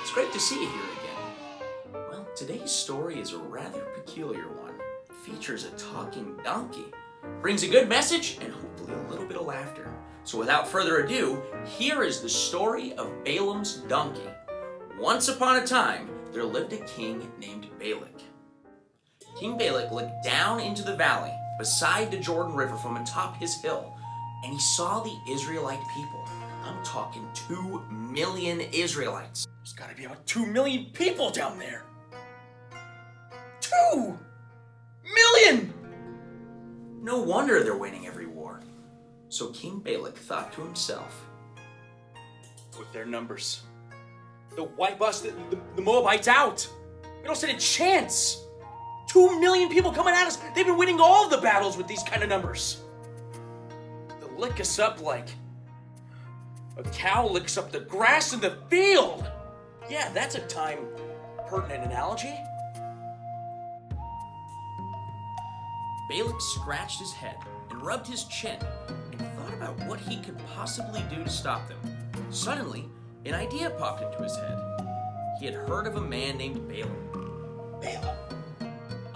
It's great to see you here again. Well, today's story is a rather peculiar one. It features a talking donkey, brings a good message, and hopefully a little bit of laughter. So without further ado, here is the story of Balaam's donkey. Once upon a time, there lived a king named Balak. King Balak looked down into the valley beside the Jordan River from atop his hill, and he saw the Israelite people. I'm talking 2 million Israelites. There's got to be about 2 million people down there. 2 million! No wonder they're winning every war. So King Balak thought to himself, with their numbers, they'll wipe us, the Moabites, out. We don't stand a chance. 2 million people coming at us. They've been winning all the battles with these kind of numbers. They'll lick us up like a cow licks up the grass in the field. Yeah, that's a time-pertinent analogy. Balak scratched his head and rubbed his chin and thought about what he could possibly do to stop them. Suddenly, an idea popped into his head. He had heard of a man named Balaam. Balaam.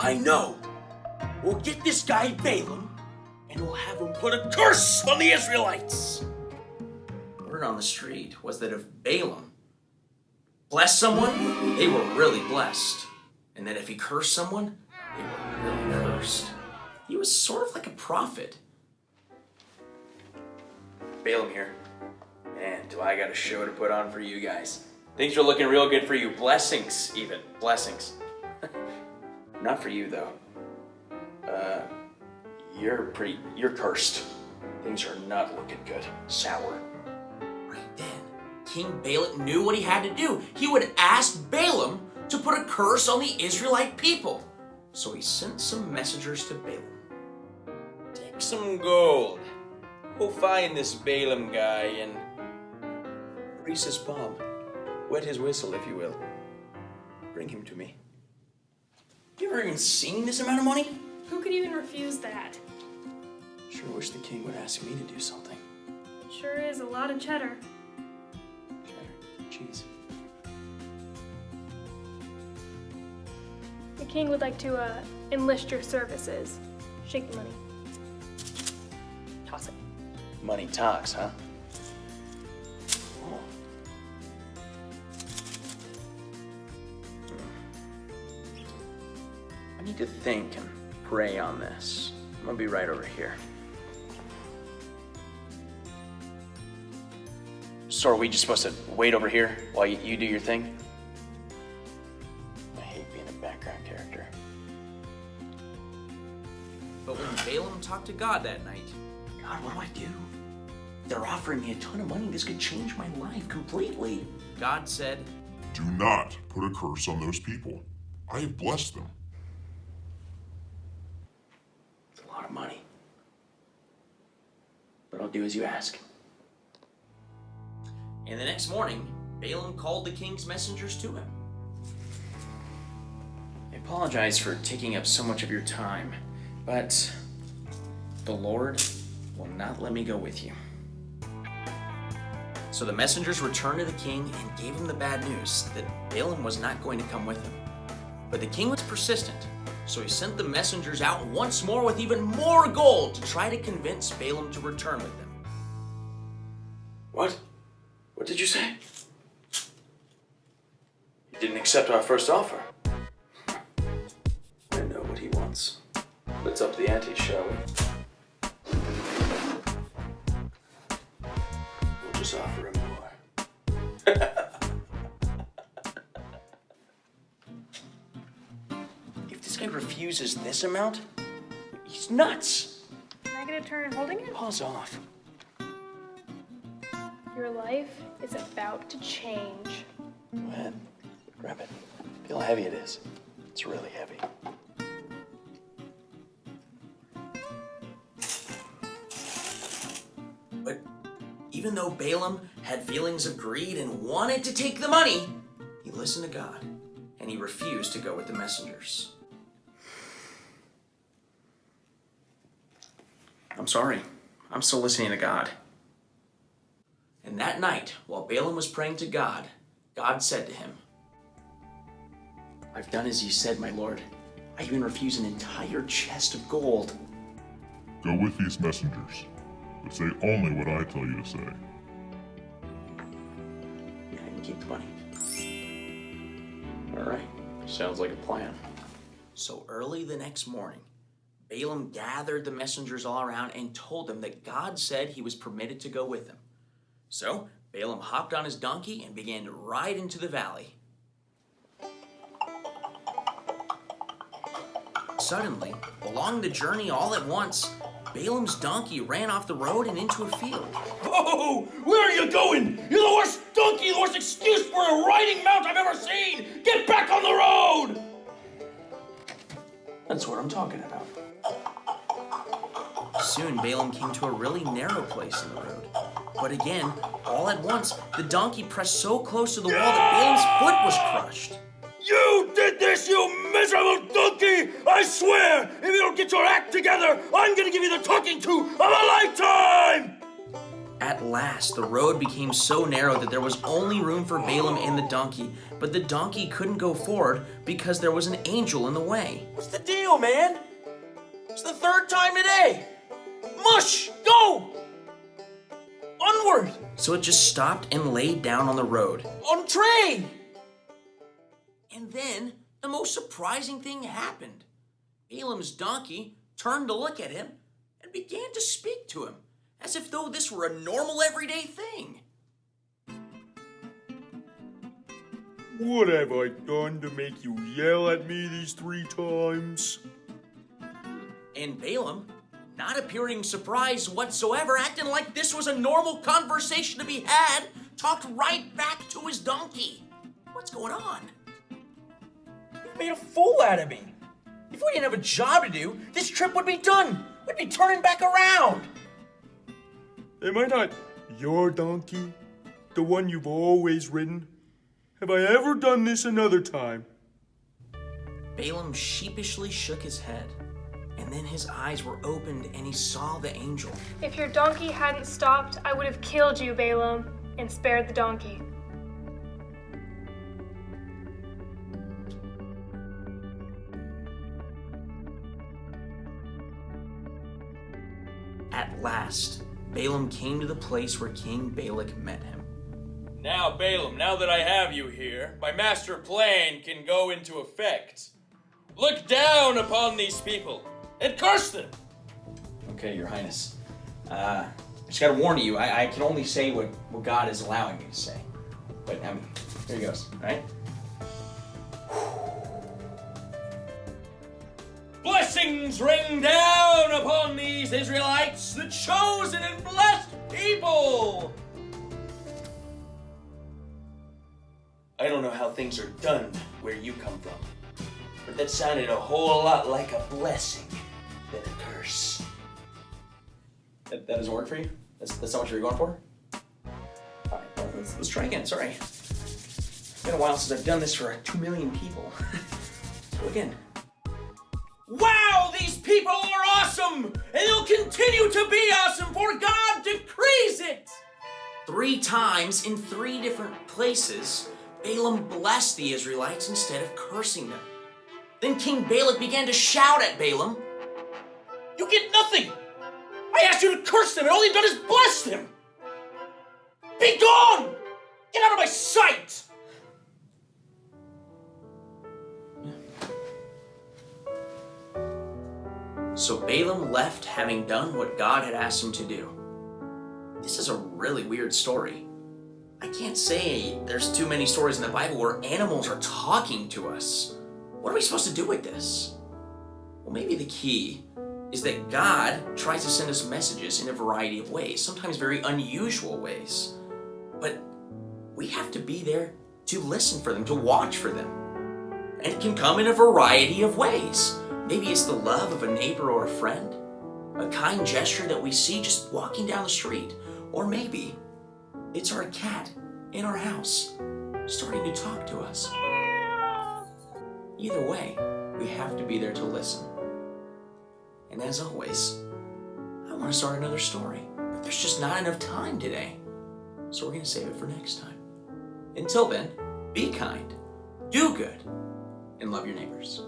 I know. We'll get this guy Balaam, and we'll have him put a curse on the Israelites. Word on the street was that if Balaam blessed someone, they were really blessed. And that if he cursed someone, they were really cursed. He was sort of like a prophet. Balaam here. Man, do I got a show to put on for you guys. Things are looking real good for you. Blessings, even. Blessings. Not for you, though. You're cursed. Things are not looking good. Sour. Right then, King Balak knew what he had to do. He would ask Balaam to put a curse on the Israelite people. So he sent some messengers to Balaam. Take some gold. Go find this Balaam guy and grease his palm. Wet his whistle, if you will. Bring him to me. You ever even seen this amount of money? Who could even refuse that? Sure wish the king would ask me to do something. Sure is a lot of cheddar. Cheddar, cheese. The king would like to enlist your services. Shake the money. Toss it. Money talks, huh? Oh. I need to think and pray on this. I'm gonna be right over here. So are we just supposed to wait over here while you do your thing? I hate being a background character. But when Balaam talked to God that night, God, what do I do? They're offering me a ton of money. This could change my life completely. God said, Do not put a curse on those people. I have blessed them. It's a lot of money. But I'll do as you ask. And the next morning, Balaam called the king's messengers to him. I apologize for taking up so much of your time, but the Lord will not let me go with you. So the messengers returned to the king and gave him the bad news that Balaam was not going to come with him. But the king was persistent, so he sent the messengers out once more with even more gold to try to convince Balaam to return with them. What? What did you say? He didn't accept our first offer. I know what he wants. Let's up the ante, shall we? We'll just offer him more. If this guy refuses this amount, he's nuts. Can I get a turn holding it? Paws off. Your life is about to change. Go ahead. Grab it. Feel how heavy it is. It's really heavy. But even though Balaam had feelings of greed and wanted to take the money, he listened to God and he refused to go with the messengers. I'm sorry. I'm still listening to God. And that night, while Balaam was praying to God, God said to him, "I've done as you said, my lord. I even refuse an entire chest of gold." Go with these messengers, but say only what I tell you to say. Yeah, I can keep the money. All right, sounds like a plan. So early the next morning, Balaam gathered the messengers all around and told them that God said he was permitted to go with him. So Balaam hopped on his donkey and began to ride into the valley. Suddenly, along the journey all at once, Balaam's donkey ran off the road and into a field. Oh, where are you going? You're the worst donkey, the worst excuse for a riding mount I've ever seen! Get back on the road! That's what I'm talking about. Soon Balaam came to a really narrow place in the road. But again, all at once, the donkey pressed so close to the wall that Balaam's foot was crushed. You did this, you miserable donkey! I swear, if you don't get your act together, I'm gonna give you the talking to of a lifetime! At last, the road became so narrow that there was only room for Balaam and the donkey, but the donkey couldn't go forward because there was an angel in the way. What's the deal, man? It's the third time today! Mush! Go! Onward! So it just stopped and laid down on the road. On train! And then, the most surprising thing happened. Balaam's donkey turned to look at him and began to speak to him, as if though this were a normal everyday thing. What have I done to make you yell at me these 3 times? And Balaam, not appearing surprised whatsoever, acting like this was a normal conversation to be had, talked right back to his donkey. What's going on? You made a fool out of me. If we didn't have a job to do, this trip would be done. We'd be turning back around. Am I not your donkey? The one you've always ridden? Have I ever done this another time? Balaam sheepishly shook his head, and then his eyes were opened and he saw the angel. If your donkey hadn't stopped, I would have killed you, Balaam, and spared the donkey. At last, Balaam came to the place where King Balak met him. Now, Balaam, now that I have you here, my master plan can go into effect. Look down upon these people and curse them. Okay, Your Highness. I just gotta warn you, I can only say what God is allowing me to say. But, here he goes, alright? Blessings rain down upon these Israelites, the chosen and blessed people. I don't know how things are done where you come from, but that sounded a whole lot like a blessing than a curse. That doesn't work for you? That's not what you were going for? Alright, well, let's try again, sorry. It's been a while since I've done this for 2 million people. So again. Wow, these people are awesome, and they'll continue to be awesome, for God decrees it. 3 times in 3 different places, Balaam blessed the Israelites instead of cursing them. Then King Balak began to shout at Balaam. You get nothing. I asked you to curse them, and all you've done is bless them. Be gone! Get out of my sight! So Balaam left, having done what God had asked him to do. This is a really weird story. I can't say there's too many stories in the Bible where animals are talking to us. What are we supposed to do with this? Well, maybe the key is that God tries to send us messages in a variety of ways, sometimes very unusual ways. But we have to be there to listen for them, to watch for them. And it can come in a variety of ways. Maybe it's the love of a neighbor or a friend, a kind gesture that we see just walking down the street, or maybe it's our cat in our house starting to talk to us. Either way, we have to be there to listen. And as always, I want to start another story, but there's just not enough time today. So we're going to save it for next time. Until then, be kind, do good, and love your neighbors.